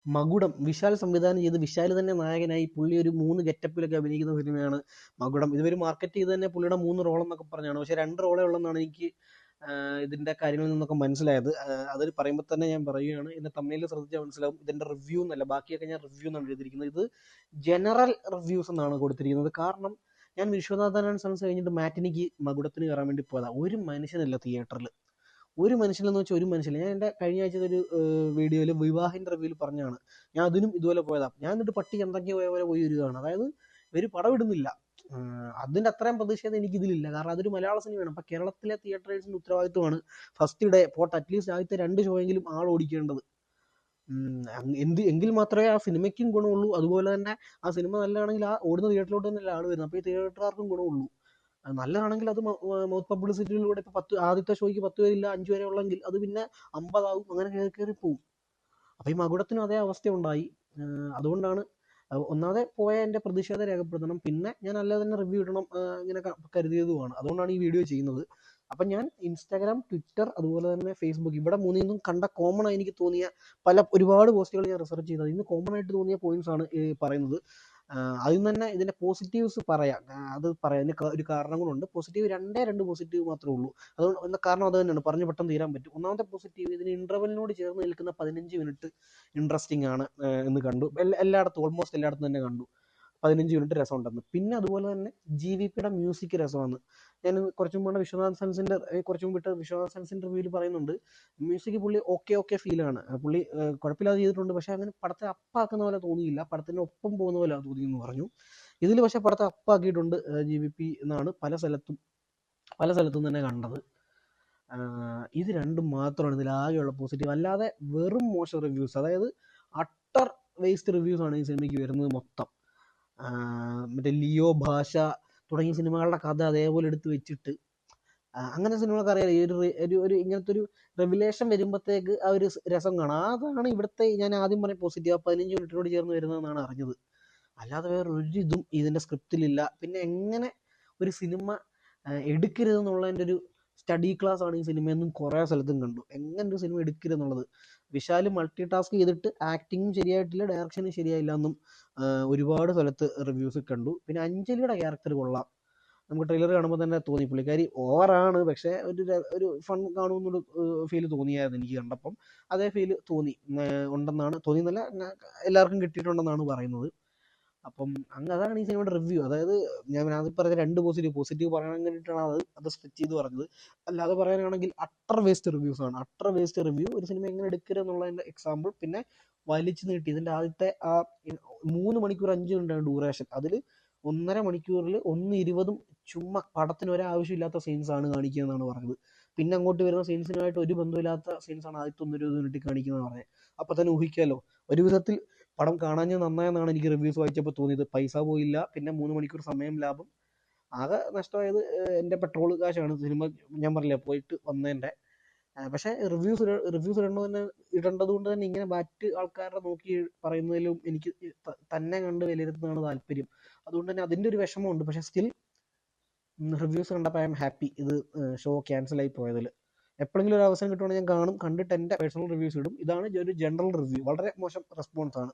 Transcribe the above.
മകുടം വിശാൽ സംവിധാനം ചെയ്ത് വിശാൽ തന്നെ നായകനായി പുള്ളി ഒരു 3 ഗെറ്റപ്പിലൊക്കെ അഭിനയിക്കുന്ന സിനിമയാണ് മകുടം. ഇതുവരെ മാർക്കറ്റ് ചെയ്ത് തന്നെ പുള്ളിയുടെ 3 റോളെന്നൊക്കെ പറഞ്ഞാണ്. പക്ഷേ 2 റോളേ ഉള്ളെന്നാണ് എനിക്ക് ഇതിന്റെ കാര്യങ്ങളിൽ നിന്നൊക്കെ മനസ്സിലായത്. അത് പറയുമ്പോൾ തന്നെ ഞാൻ പറയുകയാണ്, ഇതിന്റെ തമ്മിൽ ശ്രദ്ധിച്ചാൽ മനസ്സിലാവും ഇതിന്റെ റിവ്യൂ എന്നല്ല, ബാക്കിയൊക്കെ ഞാൻ റിവ്യൂ എന്നാണ് എഴുതിയിരിക്കുന്നത്. ഇത് ജനറൽ റിവ്യൂസ് എന്നാണ് കൊടുത്തിരിക്കുന്നത്. കാരണം ഞാൻ വിശ്വനാഥൻ ആൻഡ് സൺസ് കഴിഞ്ഞിട്ട് മാറ്റിനിക്ക് മകുടത്തിന് കയറാൻ വേണ്ടി പോയതാണ്. ഒരു മനുഷ്യനല്ല തിയേറ്ററിൽ, ഒരു മനുഷ്യനെന്ന് വെച്ചാൽ ഒരു മനുഷ്യനില്ല. ഞാൻ എൻ്റെ കഴിഞ്ഞ ആഴ്ചത്തെ ഒരു വീഡിയോയിൽ വിവാഹിന്റെ റിവ്യൂവിൽ പറഞ്ഞാണ്, ഞാൻ അതിനും ഇതുപോലെ പോയതാണ്. ഞാൻ എന്നിട്ട് പട്ടി എന്തൊക്കെയോ പോയ പോലെ പോയി വരികയാണ്. അതായത് ഇവർ പടം ഇടുന്നില്ല. അതിൻ്റെ അത്രയും പ്രതിഷേധം എനിക്കിതിലില്ല. കാരണം അതൊരു മലയാള സിനിമയാണ്. അപ്പം കേരളത്തിലെ തിയേറ്ററേഴ്സിൻ്റെ ഉത്തരവാദിത്വമാണ് ഫസ്റ്റ് ഡേ പോട്ടെ അറ്റ്ലീസ്റ്റ് ആദ്യത്തെ 2 ഷോയെങ്കിലും ആൾ ഓടിക്കേണ്ടത്. എങ്കിൽ മാത്രമേ ആ സിനിമയ്ക്കും ഗുണമുള്ളൂ. അതുപോലെ തന്നെ ആ സിനിമ നല്ലതാണെങ്കിൽ ആ ഓടുന്ന തിയേറ്ററിലോട്ട് തന്നെയല്ല ആൾ വരുന്നത്. അപ്പോൾ ഈ തിയേറ്ററുകാർക്കും ഗുണമുള്ളൂ. നല്ലതാണെങ്കിൽ അത് മൗത്ത് പബ്ലിസിറ്റിയിലൂടെ ഇപ്പോൾ ആദ്യത്തെ ഷോയ്ക്ക് 10 പേരില്ല 5 വരെ ഉള്ളെങ്കിൽ അത് പിന്നെ 50 ആവും, അങ്ങനെ കയറി കയറി പോവും. അപ്പോൾ ഈ മകുടത്തിനും അതേ അവസ്ഥ ഉണ്ടായി. അതുകൊണ്ടാണ് ഒന്നാമതെ പോയ എൻ്റെ പ്രതിഷേധം രേഖപ്പെടുത്തണം. പിന്നെ ഞാൻ അല്ലാതെ തന്നെ റിവ്യൂ ഇടണം ഇങ്ങനെ കരുതിയതുമാണ്. അതുകൊണ്ടാണ് ഈ വീഡിയോ ചെയ്യുന്നത്. അപ്പം ഞാൻ ഇൻസ്റ്റാഗ്രാം, ട്വിറ്റർ, അതുപോലെ തന്നെ ഫേസ്ബുക്ക്, ഇവിടെ മൂന്നിൽ കണ്ട കോമൺ ആയി എനിക്ക് തോന്നിയ ഒരുപാട് പോസ്റ്റുകൾ ഞാൻ റിസർച്ച് ചെയ്തത്. ഇന്ന് കോമൺ ആയിട്ട് തോന്നിയ പോയിന്റ്സ് ആണ് പറയുന്നത്. അതിൽ തന്നെ ഇതിന്റെ പോസിറ്റീവ്സ് പറയാം. അത് പറയാം, അതിന് ഒരു കാരണങ്ങളുണ്ട്. പോസിറ്റീവ് 2 പോസിറ്റീവ് മാത്രമേ ഉള്ളൂ. അതുകൊണ്ട് കാരണം അത് തന്നെയാണ്, പറഞ്ഞ് പെട്ടെന്ന് തീരാൻ പറ്റും. ഒന്നാമത്തെ പോസിറ്റീവ്, ഇതിന് ഇന്റർവെല്ലിനോട് ചേർന്ന് നിൽക്കുന്ന 15 മിനിറ്റ് ഇൻട്രസ്റ്റിംഗ് ആണ് എന്ന് കണ്ടു. എല്ലായിടത്തും ഓൾമോസ്റ്റ് എല്ലായിടത്തും തന്നെ കണ്ടു 15 മിനിറ്റ് രസമുണ്ടെന്ന്. പിന്നെ അതുപോലെ തന്നെ GVPയുടെ മ്യൂസിക് രസമാണ്. ഞാൻ കുറച്ചു മുമ്പ് വിശ്വനാഥ് സൺസിന്റെ റിവ്യൂവിൽ പറയുന്നുണ്ട്, മ്യൂസിക് പുള്ളി ഓക്കെ ഫീലാണ്. പുള്ളി കുഴപ്പമില്ലാതെ ചെയ്തിട്ടുണ്ട്. പക്ഷെ അങ്ങനെ പടത്തെ അപ്പാക്കുന്ന പോലെ തോന്നിയില്ല, പടത്തിന് ഒപ്പം പോകുന്ന പോലെ തോന്നിയെന്ന് പറഞ്ഞു. ഇതിൽ പക്ഷെ പടത്തെ അപ്പാക്കിയിട്ടുണ്ട് GVP എന്നാണ് പല സ്ഥലത്തും തന്നെ കണ്ടത്. ഇത് രണ്ടും മാത്രമാണ് ഇതിൽ ആകെയുള്ള പോസിറ്റീവ്. അല്ലാതെ വെറും മോശം റിവ്യൂസ്, അതായത് അട്ടർ വേസ്റ്റ് റിവ്യൂസ് ആണ് ഈ സിനിമയ്ക്ക് വരുന്നത് മൊത്തം. മറ്റേ ലിയോ, ഭാഷ തുടങ്ങിയ സിനിമകളുടെ കഥ അതേപോലെ എടുത്ത് വെച്ചിട്ട്, അങ്ങനെ സിനിമകൾക്ക് അറിയാം ഈ ഒരു ഇങ്ങനത്തെ ഒരു റെവലേഷൻ വരുമ്പോഴത്തേക്ക് ആ ഒരു രസം കാണാം. അതാണ് ഇവിടുത്തെ ഞാൻ ആദ്യം പറഞ്ഞ പോസിറ്റീവ്, 15 മിനിറ്റിനോട് ചേർന്ന് വരുന്നതെന്നാണ് അറിഞ്ഞത്. അല്ലാതെ വേറെ ഒരു ഇതും ഇതിൻ്റെ സ്ക്രിപ്റ്റിലില്ല. പിന്നെ എങ്ങനെ ഒരു സിനിമ എടുക്കരുതെന്നുള്ളതിൻ്റെ ഒരു സ്റ്റഡി ക്ലാസ് ആണ് ഈ സിനിമയെന്നും കുറേ സ്ഥലത്തും കണ്ടു. എങ്ങനെ ഒരു സിനിമ എടുക്കരുതെന്നുള്ളത്. വിശാൽ മൾട്ടി ടാസ്ക് ചെയ്തിട്ട് ആക്ടിങ്ങും ശരിയായിട്ടില്ല, ഡയറക്ഷനും ശരിയായില്ല എന്നും ഒരുപാട് സ്ഥലത്ത് റിവ്യൂസ് കണ്ടു. പിന്നെ അഞ്ജലിയുടെ ക്യാരക്ടർ കൊള്ളാം. നമുക്ക് ട്രെയിലർ കാണുമ്പോൾ തന്നെ തോന്നി പുള്ളിക്കാരി ഓവറാണ്, പക്ഷേ ഒരു ഫൺ കാണുമെന്നൊരു ഫീൽ തോന്നിയായിരുന്നു എനിക്ക് കണ്ടപ്പം. അതേ ഫീൽ ഉണ്ടെന്നാണ് തോന്നിയെന്നല്ല, എല്ലാവർക്കും കിട്ടിയിട്ടുണ്ടെന്നാണ് പറയുന്നത്. അപ്പം അതാണ് ഈ സിനിമയുടെ റിവ്യൂ. അതായത് ഞാൻ ആദ്യം പറഞ്ഞ 2 പോസിറ്റീവ് പറയാൻ വേണ്ടിയിട്ടാണ് അത് സ്പ്ലിറ്റ് ചെയ്ത് പറഞ്ഞത്. അല്ലാതെ പറയാനാണെങ്കിൽ അട്ടർ വേസ്റ്റ് റിവ്യൂസ് ആണ്. അട്ടർ വേസ്റ്റ് റിവ്യൂ, ഒരു സിനിമ എങ്ങനെ എടുക്കരുത് എന്നുള്ളതിൻ്റെ എക്സാമ്പിൾ. പിന്നെ വലിച്ചു നീട്ടി ഇതിൻ്റെ ആദ്യത്തെ ആ 3 മണിക്കൂർ 5 മിനിറ്റാണ് ഡ്യൂറേഷൻ. അതിൽ 1.5 മണിക്കൂറിൽ 1:20 ചുമ്മാ പടത്തിന് ഒരാവശ്യമില്ലാത്ത സീൻസ് ആണ് കാണിക്കുന്നതെന്നാണ് പറഞ്ഞത്. പിന്നെ അങ്ങോട്ട് വരുന്ന സീൻസിനുമായിട്ട് ഒരു ബന്ധമില്ലാത്ത സീൻസാണ് ആദ്യത്തെ 1-20 മിനിറ്റ് കാണിക്കുന്നതെന്ന് പറഞ്ഞത്. അപ്പം തന്നെ ഊഹിക്കാമല്ലോ, ഒരു വിധത്തിൽ പടം കാണാഞ്ഞത് നന്നായെന്നാണ് എനിക്ക് റിവ്യൂസ് വായിച്ചപ്പോൾ തോന്നിയത്. പൈസ പോയില്ല, പിന്നെ 3 മണിക്കൂർ സമയം ലാഭം. ആകെ നഷ്ടമായത് എൻ്റെ പെട്രോൾ കാശാണ്. സിനിമ ഞാൻ പറഞ്ഞില്ല പോയിട്ട് വന്നതിൻ്റെ. പക്ഷേ റിവ്യൂസ് ഇടേണ്ടത് കൊണ്ട് തന്നെ ഇങ്ങനെ മറ്റ് ആൾക്കാരുടെ നോക്കി പറയുന്നതിലും എനിക്ക് തന്നെ കണ്ട് വിലയിരുത്തുന്നതാണ് താല്പര്യം. അതുകൊണ്ട് തന്നെ അതിൻ്റെ ഒരു വിഷമമുണ്ട്. പക്ഷേ സ്റ്റിൽ റിവ്യൂസ് കണ്ടപ്പോൾ ഐ എം ഹാപ്പി ഇത് ഷോ ക്യാൻസൽ ആയി പോയതിൽ. എപ്പോഴെങ്കിലും ഒരു അവസരം കിട്ടുവാണെങ്കിൽ ഞാൻ കാണും, കണ്ടിട്ട് എൻ്റെ പേഴ്സണൽ റിവ്യൂസ് ഇടും. ഇതാണ് ഒരു ജനറൽ റിവ്യൂ. വളരെ മോശം റെസ്പോൺസ് ആണ്.